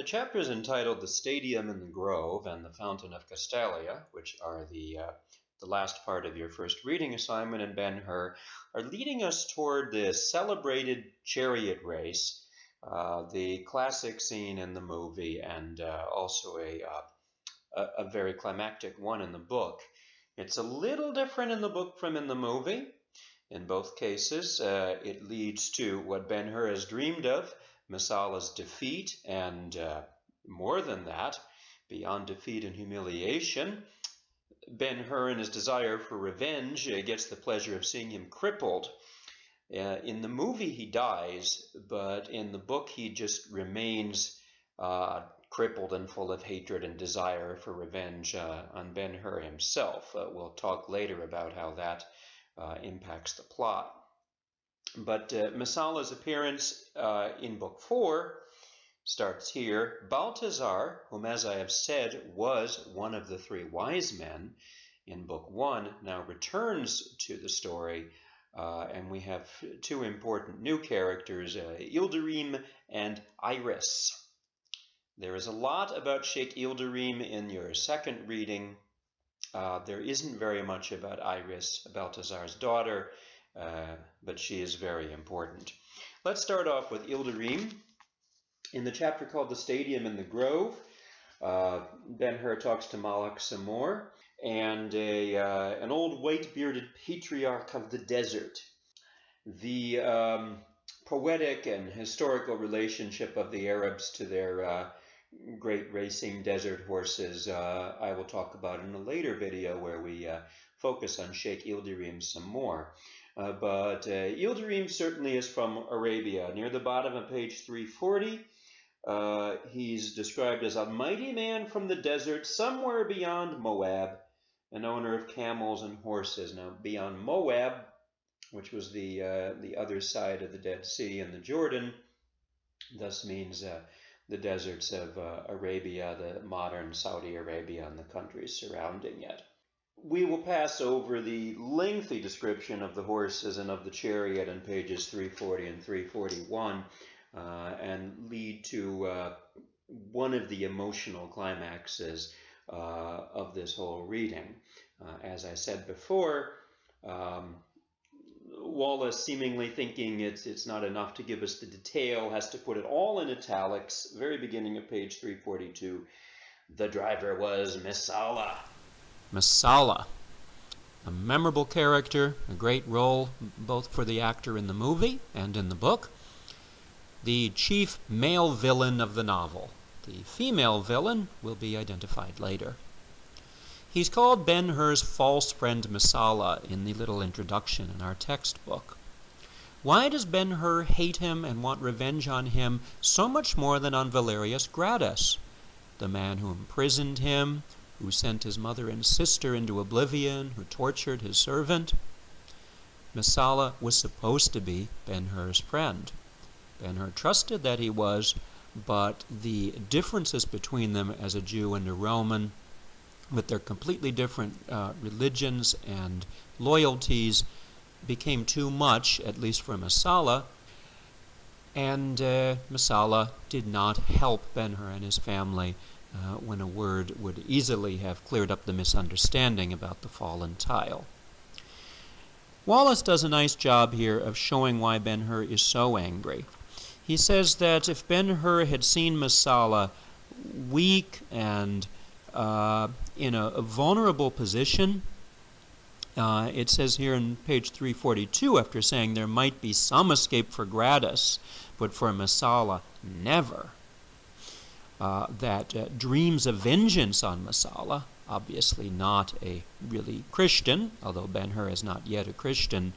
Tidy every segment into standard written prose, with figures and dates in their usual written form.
The chapter is entitled The Stadium in the Grove and the Fountain of Castalia, which are the last part of your first reading assignment in Ben-Hur, are leading us toward the celebrated chariot race, the classic scene in the movie, and also a very climactic one in the book. It's a little different in the book from in the movie. In both cases, it leads to what Ben-Hur has dreamed of, Messala's defeat, and more than that, beyond defeat and humiliation, Ben-Hur, in his desire for revenge, gets the pleasure of seeing him crippled. In the movie, he dies, but in the book, he just remains crippled and full of hatred and desire for revenge on Ben-Hur himself. We'll talk later about how that impacts the plot. But Messala's appearance in Book 4 starts here. Balthazar, whom, as I have said, was one of the three wise men in Book 1, now returns to the story, and we have two important new characters, Ilderim and Iris. There is a lot about Sheikh Ilderim in your second reading. There isn't very much about Iris, Balthazar's daughter, but she is very important. Let's start off with Ilderim. In the chapter called The Stadium in the Grove, Ben-Hur talks to Malak some more, and an old white-bearded patriarch of the desert. The poetic and historical relationship of the Arabs to their great racing desert horses I will talk about in a later video where we focus on Sheikh Ilderim some more. But Ilderim certainly is from Arabia. Near the bottom of page 340, he's described as a mighty man from the desert somewhere beyond Moab, an owner of camels and horses. Now, beyond Moab, which was the other side of the Dead Sea and the Jordan, thus means the deserts of Arabia, the modern Saudi Arabia, and the countries surrounding it. We will pass over the lengthy description of the horses and of the chariot in pages 340 and 341 and lead to one of the emotional climaxes of this whole reading. As I said before, Wallace, seemingly thinking it's not enough to give us the detail, has to put it all in italics, very beginning of page 342. The driver was Messala. Messala, a memorable character, a great role both for the actor in the movie and in the book. The chief male villain of the novel. The female villain will be identified later. He's called Ben-Hur's false friend Messala in the little introduction in our textbook. Why does Ben-Hur hate him and want revenge on him so much more than on Valerius Gratus, the man who imprisoned him, who sent his mother and sister into oblivion, who tortured his servant? Messala was supposed to be Ben-Hur's friend. Ben-Hur trusted that he was, but the differences between them as a Jew and a Roman, with their completely different religions and loyalties, became too much, at least for Messala, and Messala did not help Ben-Hur and his family when a word would easily have cleared up the misunderstanding about the fallen tile. Wallace does a nice job here of showing why Ben-Hur is so angry. He says that if Ben-Hur had seen Messala weak and in a vulnerable position, it says here in page 342, after saying there might be some escape for Gratus, but for Messala, never. That dreams of vengeance on Messala, obviously not a really Christian, although Ben-Hur is not yet a Christian,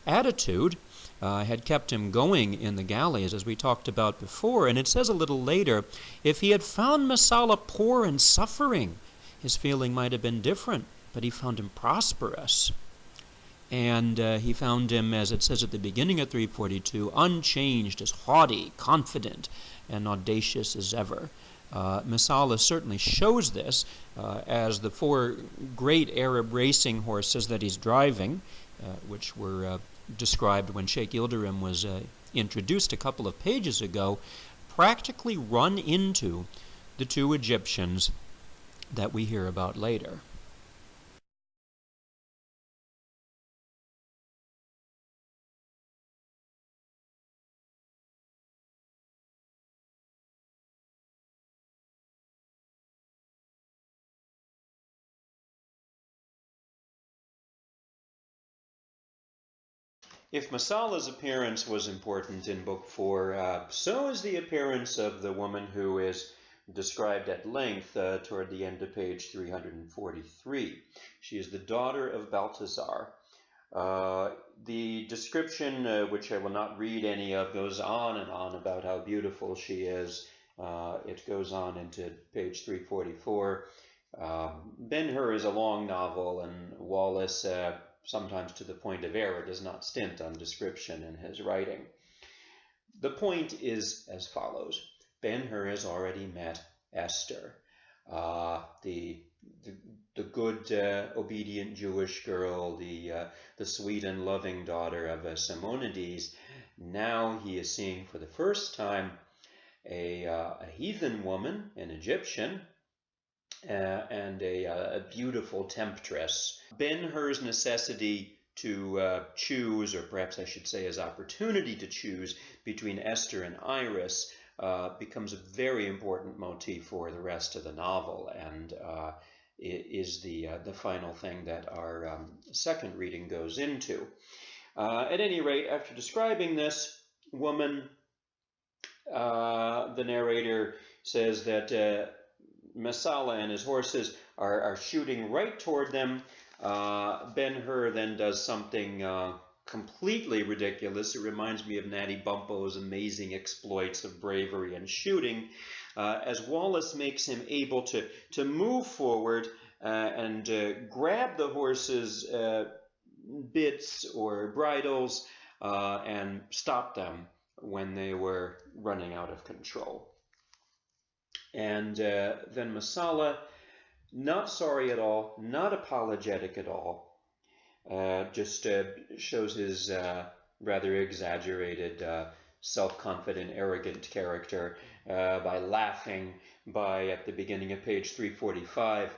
attitude, had kept him going in the galleys, as we talked about before. And it says a little later, if he had found Messala poor and suffering, his feeling might have been different, but he found him prosperous. And he found him, as it says at the beginning of 342, unchanged, as haughty, confident, and audacious as ever. Messala certainly shows this as the four great Arab racing horses that he's driving, which were described when Sheikh Ilderim was introduced a couple of pages ago, practically run into the two Egyptians that we hear about later. If Masala's appearance was important in Book 4, so is the appearance of the woman who is described at length toward the end of page 343. She is the daughter of Balthazar. The description, which I will not read any of, goes on and on about how beautiful she is. It goes on into page 344. Ben-Hur is a long novel, and Wallace, sometimes to the point of error, does not stint on description in his writing. The point is as follows. Ben-Hur has already met Esther, the good, obedient Jewish girl, the sweet and loving daughter of Simonides. Now he is seeing for the first time a heathen woman, an Egyptian, and a beautiful temptress. Ben-Hur's necessity to choose, or perhaps I should say his opportunity to choose between Esther and Iris, becomes a very important motif for the rest of the novel, and is the final thing that our second reading goes into. At any rate, after describing this woman, the narrator says that Masala and his horses are shooting right toward them. Ben-Hur then does something completely ridiculous. It reminds me of Natty Bumppo's amazing exploits of bravery and shooting, as Wallace makes him able to move forward and grab the horses' bits or bridles and stop them when they were running out of control. And then Masala, not sorry at all, not apologetic at all, just shows his rather exaggerated, self-confident, arrogant character by laughing, at the beginning of page 345,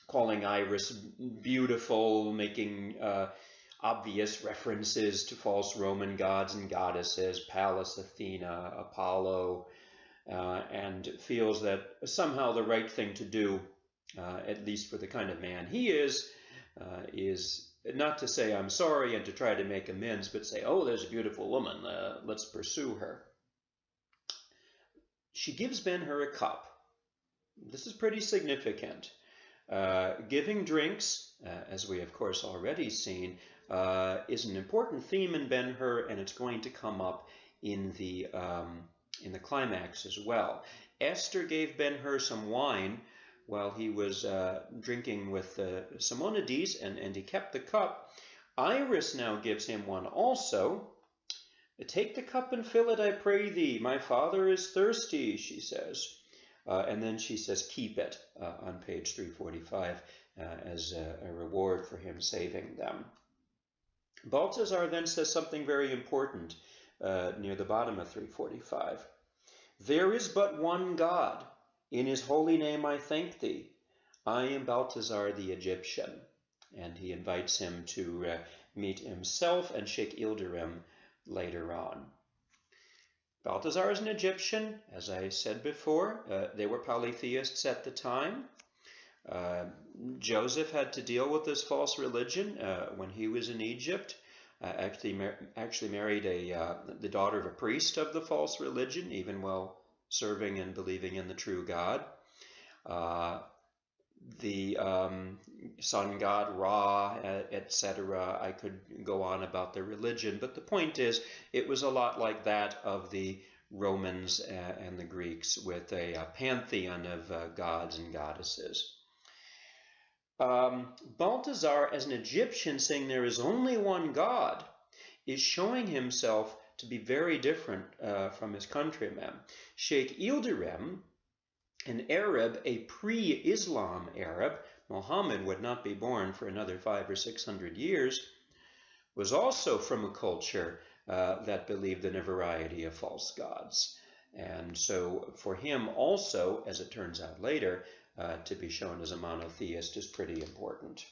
calling Iris beautiful, making obvious references to false Roman gods and goddesses, Pallas Athena, Apollo, and feels that somehow the right thing to do, at least for the kind of man he is not to say I'm sorry and to try to make amends, but say, oh, there's a beautiful woman, let's pursue her. She gives Ben-Hur a cup. This is pretty significant. Giving drinks, as we of course already seen, is an important theme in Ben-Hur, and it's going to come up in the climax as well. Esther gave Ben-Hur some wine while he was drinking with Simonides, and he kept the cup. Iris now gives him one also. Take the cup and fill it, I pray thee. My father is thirsty, she says. And then she says, keep it, on page 345, as a reward for him saving them. Balthazar then says something very important near the bottom of 345. There is but one God. In his holy name I thank thee. I am Balthazar the Egyptian. And he invites him to meet himself and Sheikh Ilderim later on. Balthazar is an Egyptian, as I said before. They were polytheists at the time. Joseph had to deal with this false religion when he was in Egypt. Actually married the daughter of a priest of the false religion, even while serving and believing in the true God. The sun god Ra, etc. I could go on about their religion, but the point is, it was a lot like that of the Romans and the Greeks, with a pantheon of gods and goddesses. Balthazar, as an Egyptian, saying there is only one God, is showing himself to be very different from his countrymen. Sheikh Ilderim, an Arab, a pre-Islam Arab, Muhammad would not be born for another 500 or 600 years, was also from a culture that believed in a variety of false gods. And so for him also, as it turns out later, to be shown as a monotheist is pretty important.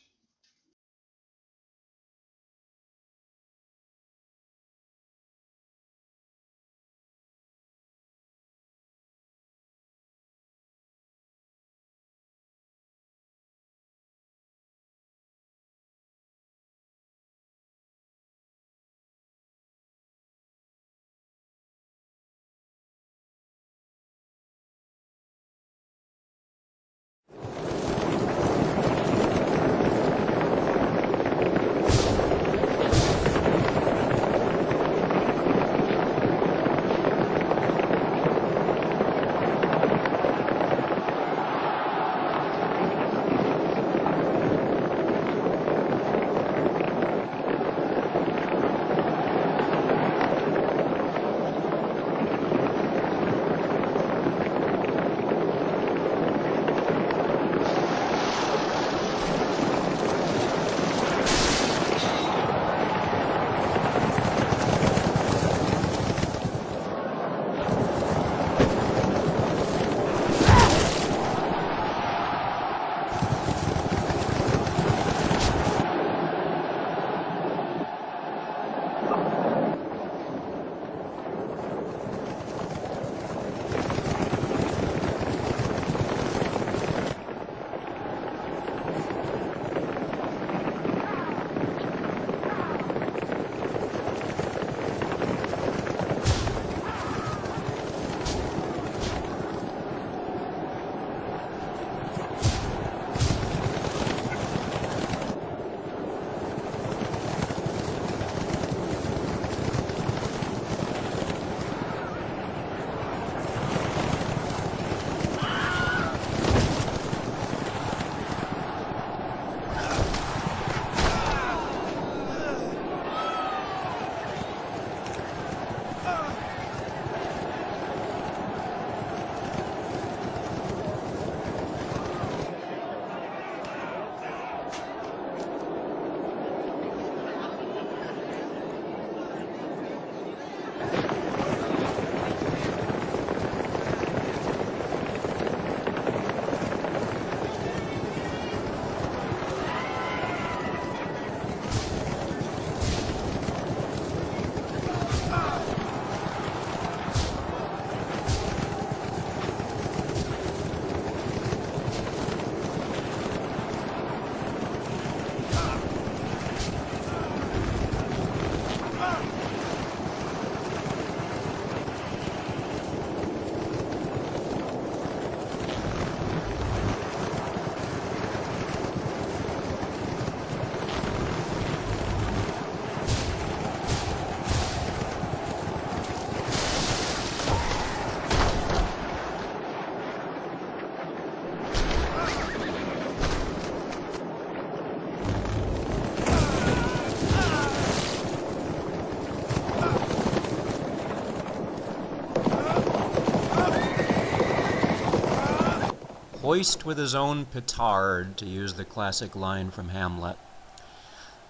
Hoist with his own petard, to use the classic line from Hamlet.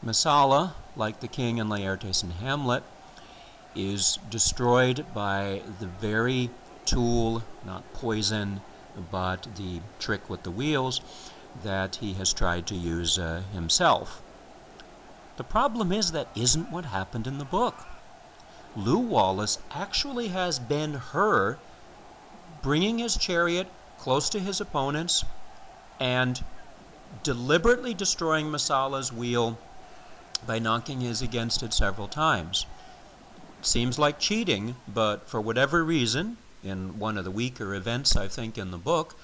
Messala, like the king and Laertes in Hamlet, is destroyed by the very tool, not poison, but the trick with the wheels that he has tried to use himself. The problem is that isn't what happened in the book. Lew Wallace actually has Ben-Hur bringing his chariot close to his opponents and deliberately destroying Messala's wheel by knocking his against it several times. Seems like cheating, but for whatever reason, in one of the weaker events, I think, in the book,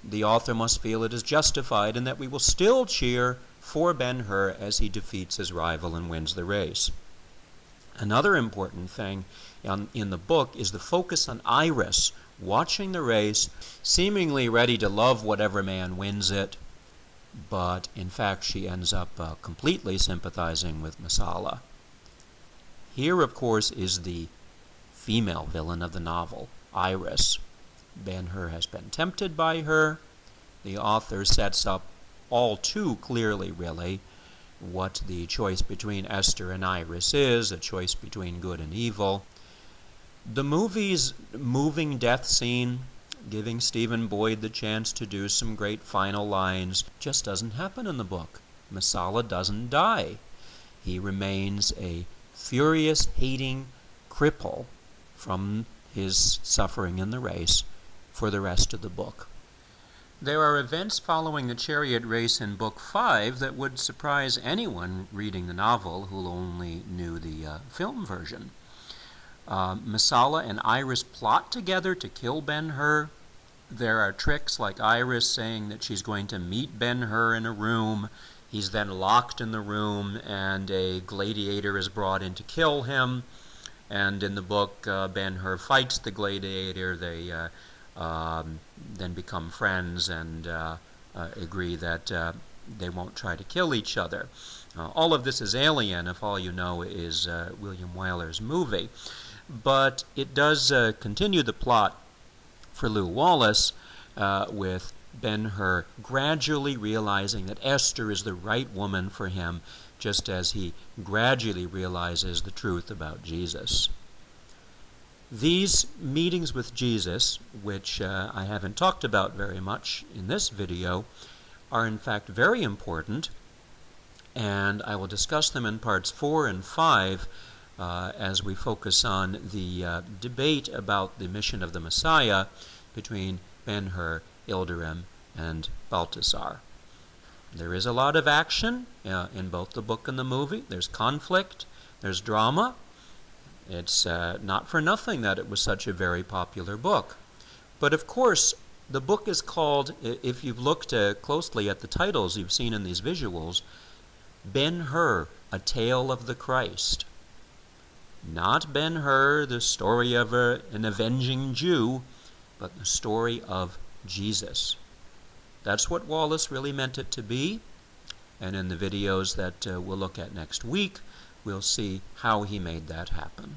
the author must feel it is justified and that we will still cheer for Ben-Hur as he defeats his rival and wins the race. Another important thing in the book is the focus on Iris, watching the race, seemingly ready to love whatever man wins it, but in fact she ends up completely sympathizing with Messala. Here, of course, is the female villain of the novel, Iris. Ben-Hur has been tempted by her. The author sets up all too clearly, really, what the choice between Esther and Iris is, a choice between good and evil. The movie's moving death scene, giving Stephen Boyd the chance to do some great final lines, just doesn't happen in the book. Messala doesn't die. He remains a furious, hating cripple from his suffering in the race for the rest of the book. There are events following the chariot race in Book 5 that would surprise anyone reading the novel who only knew the film version. Messala and Iris plot together to kill Ben-Hur. There are tricks like Iris saying that she's going to meet Ben-Hur in a room. He's then locked in the room, and a gladiator is brought in to kill him. And in the book, Ben-Hur fights the gladiator. They then become friends and agree that they won't try to kill each other. All of this is alien if all you know is William Wyler's movie. But it does continue the plot for Lew Wallace with Ben-Hur gradually realizing that Esther is the right woman for him, just as he gradually realizes the truth about Jesus. These meetings with Jesus, which I haven't talked about very much in this video, are in fact very important, and I will discuss them in parts 4 and 5 as we focus on the debate about the mission of the Messiah between Ben-Hur, Ilderim, and Balthasar. There is a lot of action in both the book and the movie. There's conflict, there's drama. It's not for nothing that it was such a very popular book. But of course, the book is called, if you've looked closely at the titles you've seen in these visuals, Ben-Hur, A Tale of the Christ. Not Ben-Hur, the story of an avenging Jew, but the story of Jesus. That's what Wallace really meant it to be, and in the videos that we'll look at next week, we'll see how he made that happen.